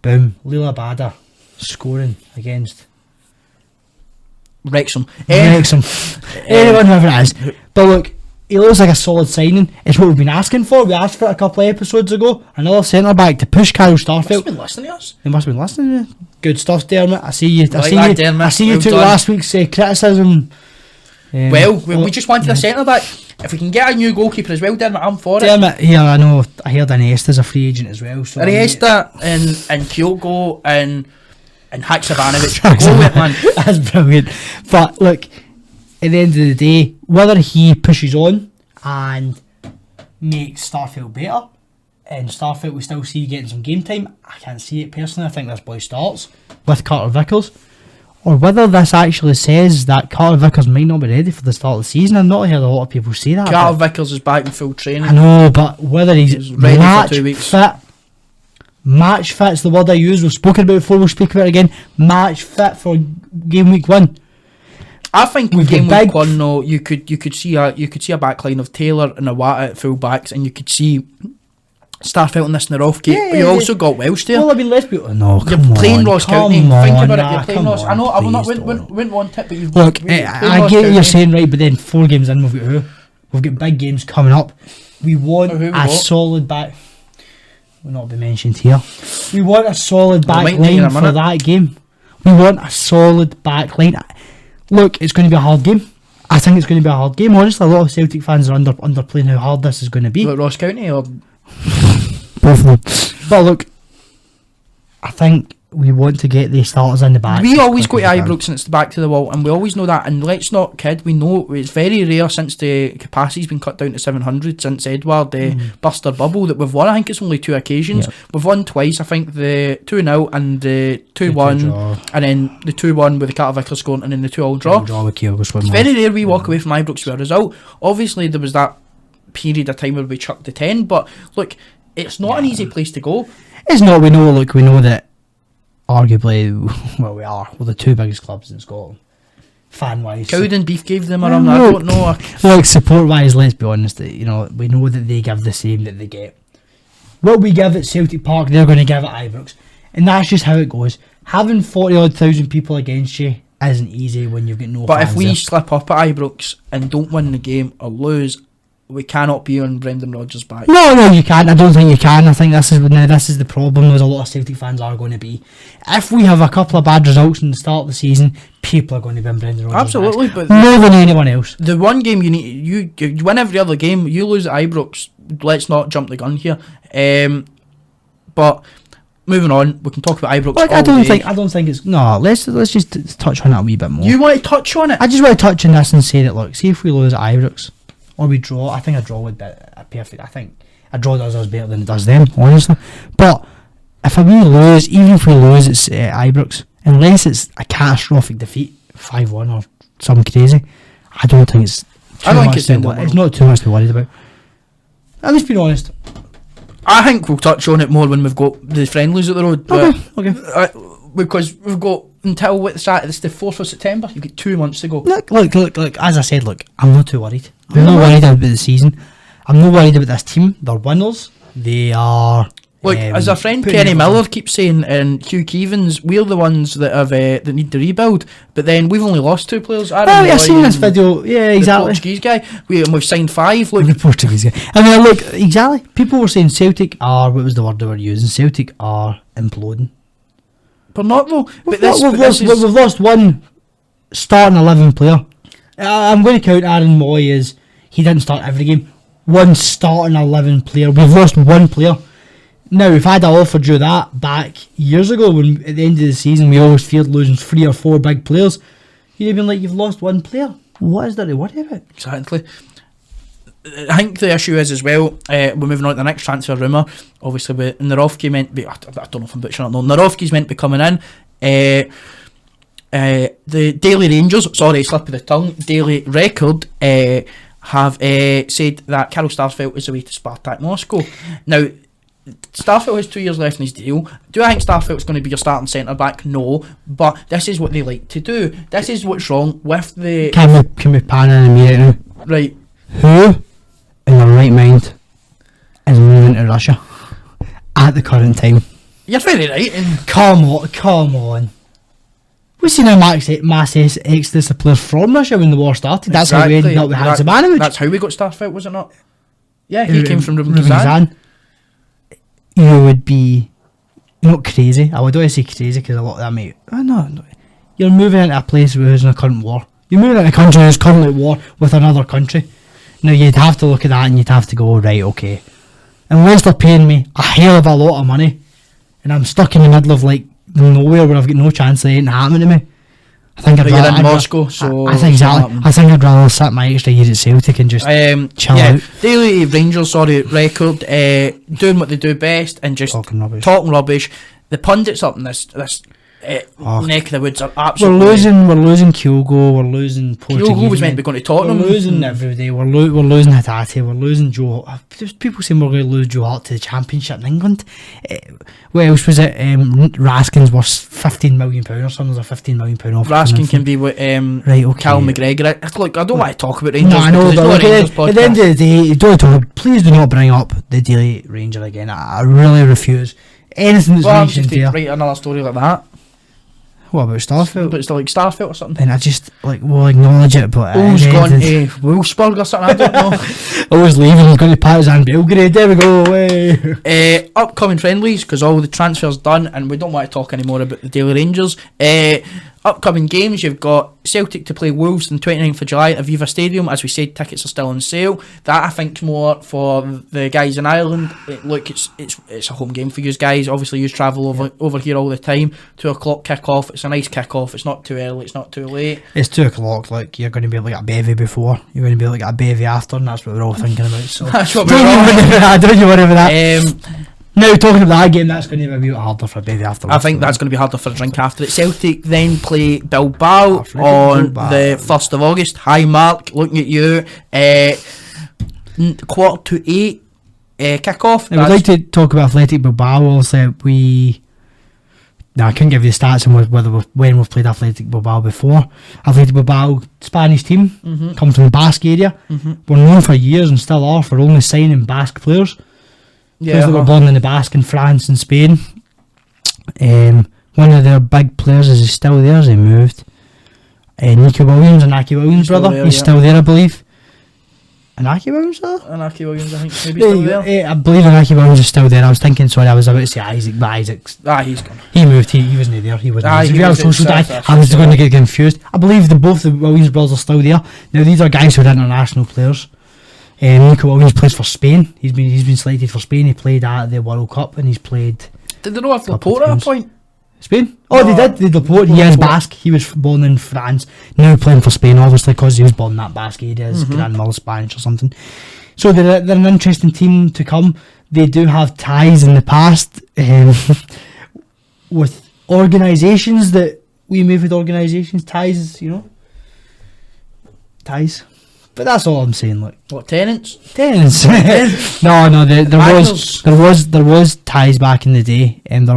boom, Lila Abada scoring against Wrexham. Anyone, whoever it is. But look, he looks like a solid signing. It's what we've been asking for. We asked for it a couple of episodes ago. Another centre back to push Carol Starfelt. They must have been listening to us. They must have been listening. Yeah. Good stuff, Dermot. I see you. Dermot. I see you took last week's criticism. We just wanted a centre back. If we can get a new goalkeeper as well, Dermot, I'm for it. Dermot, here, I know. I heard Iniesta's a free agent as well. So Iniesta and Kyogo and Haksabanovic. Go with it, man. That's brilliant. But look, at the end of the day, whether he pushes on and makes Starfelt better, and Starfelt we still see getting some game time, I can't see it personally. I think this boy starts with Carter Vickers, or whether this actually says that Carter Vickers might not be ready for the start of the season. I've not heard a lot of people say that. Carter Vickers is back in full training. I know, but whether he's ready match for 2 weeks. Match fit's the word I use. We've spoken about it before. We'll speak about it again. Match fit for game week 1. I think with game week 1, though, you could see a backline of Taylor and Awata at full backs, and you could see Starfelt and this Nawrocki. You also got Welsh there. Well, I mean, let's be no. You're playing Ross County. Think about it. You're playing Ross. I know. I wouldn't want it, but you've look. I get what you're saying, right? But then 4 games in, we've got big games coming up. We want a solid back. Will not be mentioned here. We want a solid back line for that game. We want a solid back line. Look, it's going to be a hard game. I think it's going to be a hard game. Honestly, a lot of Celtic fans are underplaying how hard this is going to be. Like Ross County or both of them. But look, I think we want to get the starters in the back. We always go to Ibrox and it's the back to the wall, and we always know that. And let's not kid, we know it's very rare since the capacity's been cut down to 700 since Edward burst their bubble that we've won. I think it's only 2 occasions. Yep. We've won twice. I think the 2-0 and the 2-1, and then the 2-1 with the Carter Vickers scoring, and then the 2-2 draw. It's very rare we walk away from Ibrox with a result. Obviously, there was that period of time where we chucked the 10, but look, it's not an easy place to go. It's not. We know that. Arguably, we're the 2 biggest clubs in Scotland, fan-wise. Cowden Beef gave them a run. I don't know. Look, support-wise, let's be honest. We know that they give the same that they get. What we give at Celtic Park, they're going to give at Ibrox, and that's just how it goes. Having 40,000 people against you isn't easy when you've got no. But fans if we there. slip up at Ibrox and don't win the game or lose, we cannot be on Brendan Rodgers' back. No, you can't. I don't think you can. I think this is the problem. There's a lot of Celtic fans are going to be. If we have a couple of bad results in the start of the season, people are going to be on Brendan Rodgers' absolutely, back. but more than anyone else. The one game you win every other game. You lose at Ibrox. Let's not jump the gun here. But moving on, we can talk about Ibrox. Look, I don't think it's no. Let's just touch on that a wee bit more. You want to touch on it? I just want to touch on this and say that look, see if we lose at Ibrox. Or we draw. I think a draw would be perfect. I think a draw does us better than it does them, honestly. But if we lose, even if we lose, it's Ibrox. Unless it's a catastrophic defeat, 5-1 or something crazy, I don't think it's. It's not too much to be worried about. At least being honest. I think we'll touch on it more when we've got the friendlies at the road. Okay. Because we've got until it's the 4th of September. You've got 2 months to go. Look. As I said, look, I'm not too worried. I'm not worried about the season. I'm not worried about this team. They're winners. They are. Look, as our friend Kenny Miller keeps saying, and Hugh Keevans, we're the ones that have that need to rebuild. But then we've only lost 2 players. I've seen this video. Yeah, exactly. The Portuguese guy. We've signed 5. Look, the Portuguese guy. I mean, look, exactly. People were saying Celtic are. What was the word they were using? Celtic are imploding. But not though. We've lost one starting 11 player. I'm going to count Aaron Moy as he didn't start every game. One starting 11 player. We've lost one player. Now, if I'd offered you that back years ago, when at the end of the season we always feared losing 3 or 4 big players, you'd have been like, you've lost one player. What is there to worry about? Exactly. I think the issue is as well, we're moving on to the next transfer rumour. Obviously, with Nawrocki meant to be, I don't know if I'm butchering it, no, Nawrocki's meant to be coming in. The Daily Rangers, sorry, slip of the tongue, Daily Record, have said that Karol Starfelt is away to Spartak Moscow. Now, Starfelt has 2 years left in his deal. Do I think Starfelt's going to be your starting centre back? No, but this is what they like to do. This is what's wrong with the. Can we pan in immediately? Right. Who in their right mind is moving to Russia at the current time? You're very right. And Come on. We've seen a mass exodus of players from Russia when the war started. That's how we ended up with Hatzabanovic. That's how we got Starfelt, was it not? Yeah, he came from Rubin Kazan. You would be not crazy. I would always say crazy because a lot of that might. No. You're moving into a place who's in a current war. You're moving into a country who's currently at war with another country. Now you'd have to look at that and you'd have to go, right, okay. Unless they're paying me a hell of a lot of money and I'm stuck in the middle of like nowhere where I've got no chance of anything happening to me, I think I'd rather in Moscow, so I think I'd rather sit my extra year at Celtic and just chill out. Daily Rangers, Record, doing what they do best and just talking rubbish. The pundits up in this neck of the woods are absolutely. We're losing Kyogo. We're losing Portuguese. Kyogo was meant to be going to Tottenham. We're losing every day. We're losing Hatate. We're losing Joe. There's people saying we're going to lose Joe Hart to the Championship in England. What else was it? Raskin's worth £15 million or something. There's a £15 million off. Raskin can be with right, okay. Cal McGregor. Look, I don't want to talk about Rangers. No, I know, but at the end of the day, please do not bring up the Daily Ranger again. I really refuse anything that's mentioned here. Write another story like that. What about Starfelt? But it's like Starfelt or something. And I just we'll acknowledge it, but O's gone to Wolfsburg or something, I don't know. O's leaving, he's going to Partizan Belgrade, there we go, away. Upcoming friendlies, because all the transfers done and we don't want to talk anymore about the Daily Rangers. Upcoming games, you've got Celtic to play Wolves on 29th of July at Aviva Stadium. As we said, tickets are still on sale. That I think's more for the guys in Ireland. Look, it's a home game for you guys. Obviously you travel over here all the time. 2:00 kick-off. It's a nice kick-off. It's not too early, it's not too late. It's 2:00, like you're going to be able to get a bevy before, you're going to be able to get a bevy after, and that's what we're all thinking about. So that's what we're all don't you worry about that. Now talking about that game, that's going to be a bit harder for a bevy afterwards. I think that's going to be harder for a drink after it. Celtic then play Bilbao on the 1st of August. Hi Mark, looking at you. 7:45 kick-off. I would like to talk about Athletic Bilbao. Also, I couldn't give you the stats on when we've played Athletic Bilbao before. Athletic Bilbao, Spanish team, come from the Basque area. We're known for years and still are for only signing Basque players. Players that were born in the Basque in France and Spain. One of their big players is still there, as he moved. Nicky Williams, Inaki Williams' brother. He's still there, I believe. Inaki Williams, Inaki Williams, I think, maybe still there. I believe Inaki Williams is still there. I was thinking, I was about to say Isaac, but Isaac's. He's gone. He moved, he wasn't there. He wasn't there. I was going to get confused. I believe both the Williams brothers are still there. Now, these are guys who are international players. Nico Williams plays for Spain. He's been selected for Spain. He played at the World Cup and he's played. Did they not have Laporte at a point? Spain? Oh, they did. They Laporte. He is Basque. He was born in France. Now playing for Spain, obviously, because he was born in that Basque area. His grandmother's Spanish or something. So they're an interesting team to come. They do have ties in the past with organisations that we move with organisations. Ties, ties. But that's all I'm saying. Look, what, tenants? No. There was ties back in the day, and I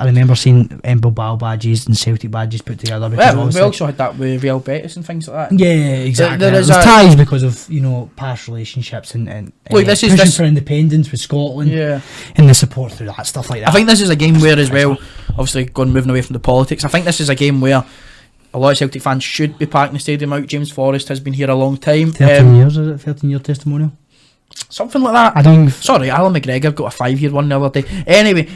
remember seeing Bilbao badges and Celtic badges put together. We also had that with Real Betis and things like that. Yeah, exactly. There's ties because of past relationships and look, this is for independence with Scotland. Yeah, and the support through that stuff like that. I think this is a game where, as well, obviously moving away from the politics, I think this is a game where a lot of Celtic fans should be parking the stadium out. James Forrest has been here a long time. 13 years, is it? 13-year testimonial? Something like that. Sorry, Alan McGregor got a 5-year one the other day. Anyway,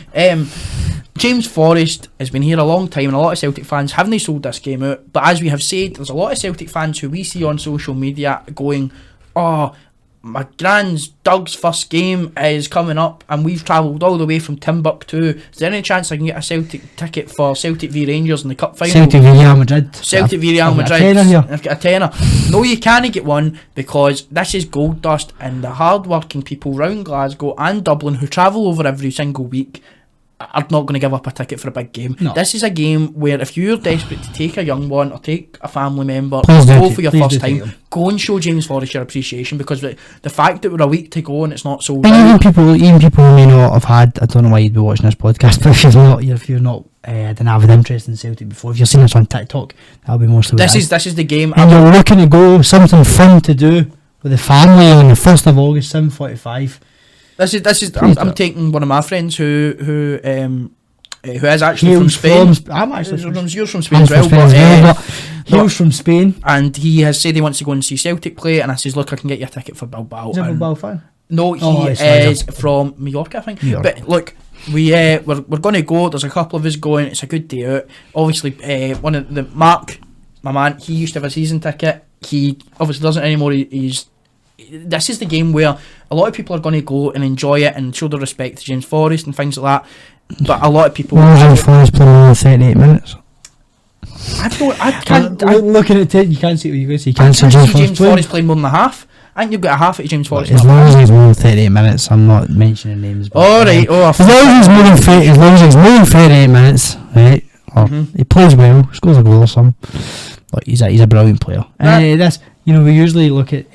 James Forrest has been here a long time and a lot of Celtic fans haven't sold this game out. But as we have said, there's a lot of Celtic fans who we see on social media going oh, my grand's Doug's first game is coming up and we've travelled all the way from Timbuktu. Is there any chance I can get a Celtic ticket for Celtic v Rangers in the cup final? Celtic v Real Madrid. Celtic v Real Madrid. I've got a tenner. No, you can't get one because this is gold dust, and the hard-working people round Glasgow and Dublin who travel over every single week are not going to give up a ticket for a big game. No. This is a game where if you're desperate to take a young one or take a family member, Please go do for your please first do take time, them. go and show James Forrest your appreciation, because the fact that we're a week to go and it's not sold And out. even people who may not have had, I don't know why you'd be watching this podcast, but if you're not didn't have an interest in Celtic before, if you've seen us on TikTok, that'll be mostly what This is the game. and you're looking to go something fun to do with the family on the 1st of August, 7:45. This is. I'm taking one of my friends who is actually from Spain. I'm actually You're from Spain as well, He's from Spain. and he has said he wants to go and see Celtic play, and I says, look, I can get you a ticket for Bilbao. Is he a And- Bilbao fan? No, he he's is from Mallorca, I think. Mallorca. But look, we're going to go. There's a couple of us going. It's a good day out. Obviously, one of the Mark, my man, he used to have a season ticket. He obviously doesn't anymore. This is the game where a lot of people are going to go and enjoy it and show their respect to James Forrest and things like that. But a lot of people, James Forrest playing only 38 minutes. I can't. Looking at it, you can't see what you can see. You I can't see can't see James Forrest playing more than a half. I think you've got a half at James Forrest. As long as he's more than 38 minutes, I'm not mentioning names. But Alright, as long as he's more than 30, as long as he's more than 38 minutes, right? Or he plays well, scores a goal or something. But he's a brilliant player. This, we usually look at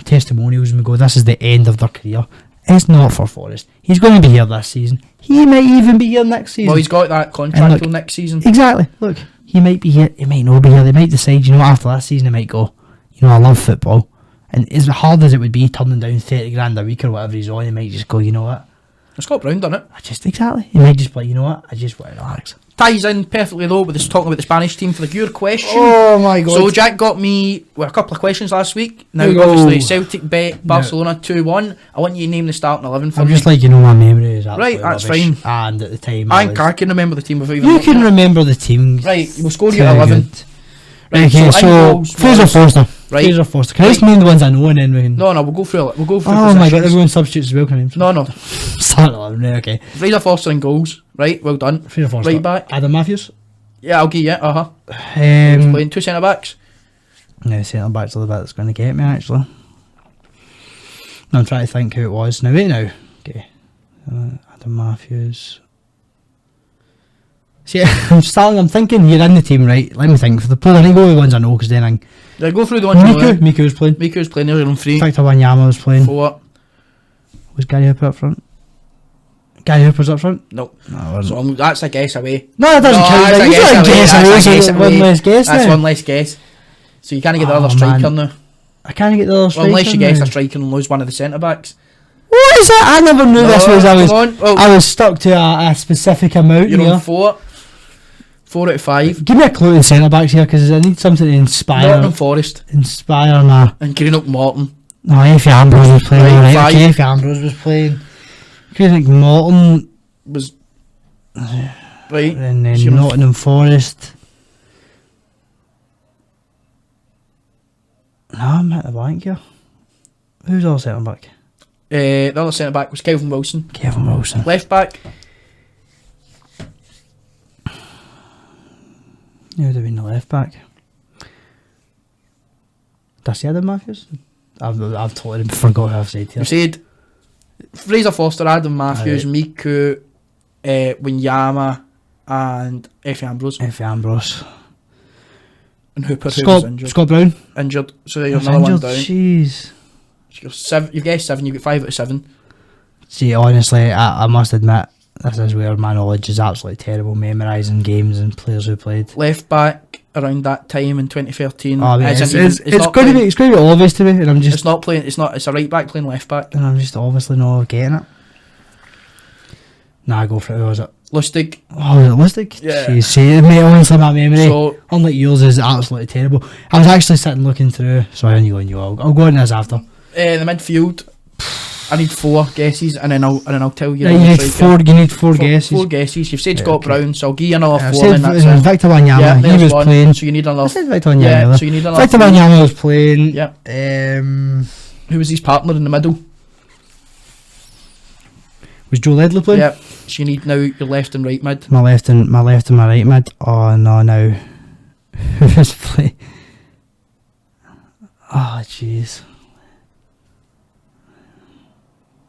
testimonials and we go, this is the end of their career. It's not for Forrest. He's going to be here this season. He might even be here next season. Well, he's got that contract till next season. Exactly. Look, he might be here. He might not be here. They might decide, after that season, they might go, I love football. And as hard as it would be turning down 30 grand a week or whatever he's on, he might just go, you know what? Scott Brown done it. Exactly. He might just be like, you know what? I just want to relax. Ties in perfectly though with this talking about the Spanish team for your question. Oh my god. So Jack got me a couple of questions last week. Now There you obviously go. Celtic bet Barcelona 2-1. I want you to name the starting 11 for I'm me. just like, my memory is absolutely Right, that's rubbish. fine. And at the time, I can remember the team without even you looking can at it. remember the team. Right, we'll score you Too at 11. good. Right, Okay, so goals Fraser was- Forster. Right. Fraser Forster. Can I just name the ones I know and then we can... No, we'll go through it. We'll go through Oh my god, positions. everyone substitutes as well, can I name some? No. Start 11, right, okay. Fraser Forster in goals. Right, well done. Fraser Forster. Right back. Adam Matthews. Yeah, I'll give you it. Um, Playing two centre backs. No, centre back's the bit that's going to get me, actually. I'm trying to think who it was. Now, wait now. Okay. Adam Matthews. See, I'm thinking you're in the team, right? Let me think. For the player, I need to go with ones I know, because then I'm... Yeah, go through the ones you know. Miku was playing. Miku's playing earlier on 3. Victor Wanyama was playing. 4. Was Gary Hooper up front? Gary Hooper's up front? Nope. No, it wasn't. So that's a guess away. No, it doesn't count. that's Like, a you guess got a away. guess That's away, a so guess one away. less guess That's now. one less guess. So you can't get the other Oh, striker man. now. I can't get the other striker. Well, unless you guess now. a striker and lose one of the centre backs. What is that? I never knew this was. come on. Well, I was stuck to a specific amount you're here. on 4. 4 out of 5. Give me a clue to the centre backs here, because I need something to inspire. Nottingham Forest Nah. and Greenock Morton. No, Effie Ambrose was playing. Right, Alright, five. okay, Effie Ambrose was playing. Greenock Morton, Was right. and then So you're on Nottingham Forest. No, I'm at the blank here. Who's our centre back? The other centre back was Kelvin Wilson. Kevin Wilson. Left back, Who would have been the left back? Did I say Adam Matthews? I've totally forgot who I've said here. you said Fraser Forster, Adam Matthews, Miku, Wanyama, and Effie Ambrose. Effie Ambrose. And Hooper, who was injured. Scott Brown. Injured. So you're Was another one injured. down. Jeez. You've guessed 7. You got 5 out of 7. See, honestly, I must admit, this is where my knowledge is absolutely terrible, memorising games and players who played. Left back around that time in 2013. Oh, man, Isn't it's even- not going to playing- be obvious to me, and I'm just It's not playing. It's a right back playing left back. and I'm just obviously not getting it. Nah, go for it. Who was it? Lustig. Oh, was it Lustig? Yeah. Jeez, see, mate, honestly, my memory, So unlike yours, is absolutely terrible. I was actually sitting looking through. Sorry, you go on. I'll go on this after. the midfield. I need 4 guesses, and then I'll tell you. Yeah, the you need striker. four guesses. 4 guesses. You've said Yeah, Scott okay. Brown, so I'll give you another I 4. said And that's it was it. Victor Wanyama. Yeah, He there's was one. playing. So you need another. I said Victor Wanyama. Yeah, there. so you need another. Victor 3. Wanyama was playing. Yep. Who was his partner in the middle? Was Joe Ledley playing? Yep. So you need now your left and right mid. My left and my right mid. Oh no, now who was play? Oh jeez.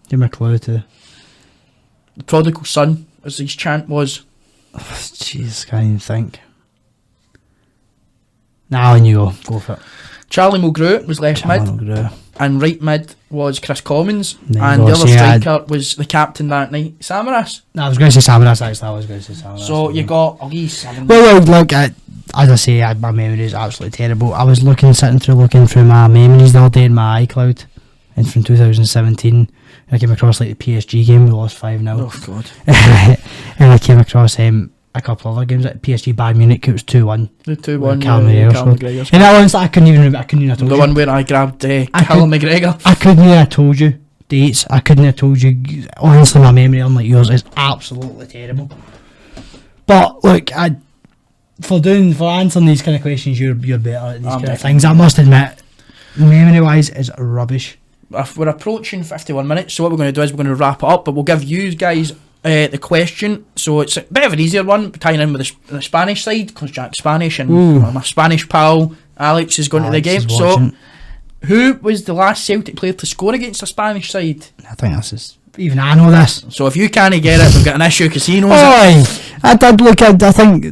Give me a clue too. The prodigal son, as his chant was. Jeez, can't even think. Now on you go for it. Charlie Mulgrew was left mid, Mulgrew. and right mid was Chris Commons, There you and go. the other See, striker was the captain that night, Samaras. No, I was going to say Samaras, actually. I was going to say Samaras. So you got at least 7. Well, look, as I say, my memory is absolutely terrible. I was looking through my memories the other day in my iCloud, and from 2017, I came across like the PSG game, we lost 5-0. Oh God! And I came across a couple other games like PSG Bayern Munich. It was 2-1. The 2-1. Callum McGregor. And that one, I couldn't even have told The you. one where I grabbed Callum McGregor. I couldn't have told you dates. I couldn't have told you. Honestly, my memory, unlike yours, is absolutely terrible. But look, for answering these kind of questions, you're better at these kind of things. I must admit, memory wise, is rubbish. We're approaching 51 minutes, so what we're going to do is we're going to wrap it up, but we'll give you guys the question. So it's a bit of an easier one, tying in with the Spanish side, because Jack's Spanish, and my Spanish pal Alex is going to the game. So, who was the last Celtic player to score against the Spanish side? I think this is... Even I know this. So if you can't get it, we've got an issue because he knows it. I did look at... I think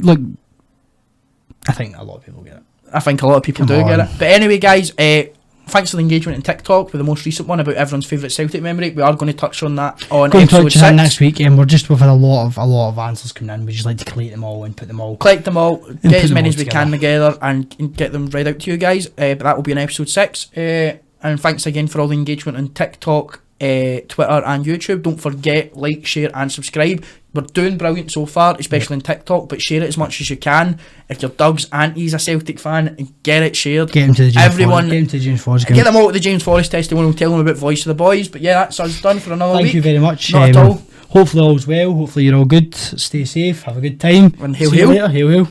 a lot of people get it. I think a lot of people do get it. But anyway, guys, thanks for the engagement in TikTok with the most recent one about everyone's favourite Celtic memory. We are going to touch on that on episode 6. Next week, and we've had a lot of answers coming in. We just like to collate them all and put them all. Collect them all, get as many as we can together, and get them read out to you guys. But that will be in episode 6. And thanks again for all the engagement on TikTok, Twitter, and YouTube. Don't forget, like, share, and subscribe. We're doing brilliant so far, especially in TikTok, but share it as much as you can. If your Doug's auntie's a Celtic fan, get it shared. Get them to the James Forrest. Get them all to the James Forrest testimonial. Tell them about Voice of the Boys. But yeah, that's us done for another week. Thank you very much. Not at all. Hopefully all's well. Hopefully you're all good. Stay safe. Have a good time. And hail, See you hail. later. Hail, hail.